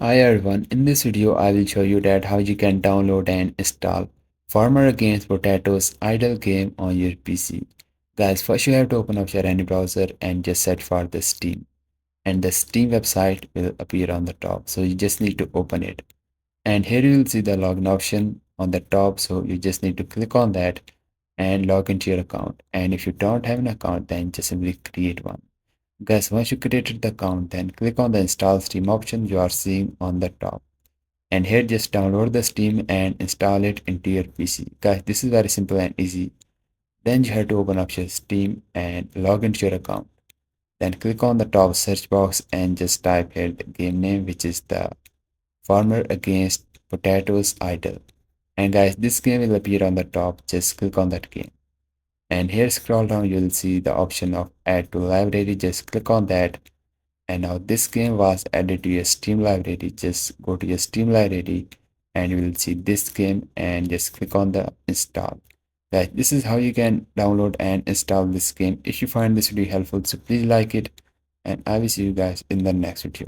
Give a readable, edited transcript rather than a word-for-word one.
Hi everyone, in this video I will show you that how you can download and install Farmer Against Potatoes idle game on your PC. Guys, first you have to open up your any browser and just search for the Steam. And the Steam website will appear on the top. So you just need to open it. And here you will see the login option on the top. So you just need to click on that and log into your account. And if you don't have an account, then just simply create one. Guys, once you created the account, then click on the install Steam option you are seeing on the top. And here just download the Steam and install it into your PC. Guys, this is very simple and easy. Then you have to open up your Steam and log into your account. Then click on the top search box and just type here the game name, which is the Farmer Against Potatoes Idle. And guys, this game will appear on the top. Just click on that game. And here scroll down, you will see the option of add to library. Just click on that. And now this game was added to your Steam library. Just go to your Steam library and you will see this game and just click on the install. Guys, this is how you can download and install this game. If you find this video helpful, so please like it and I will see you guys in the next video.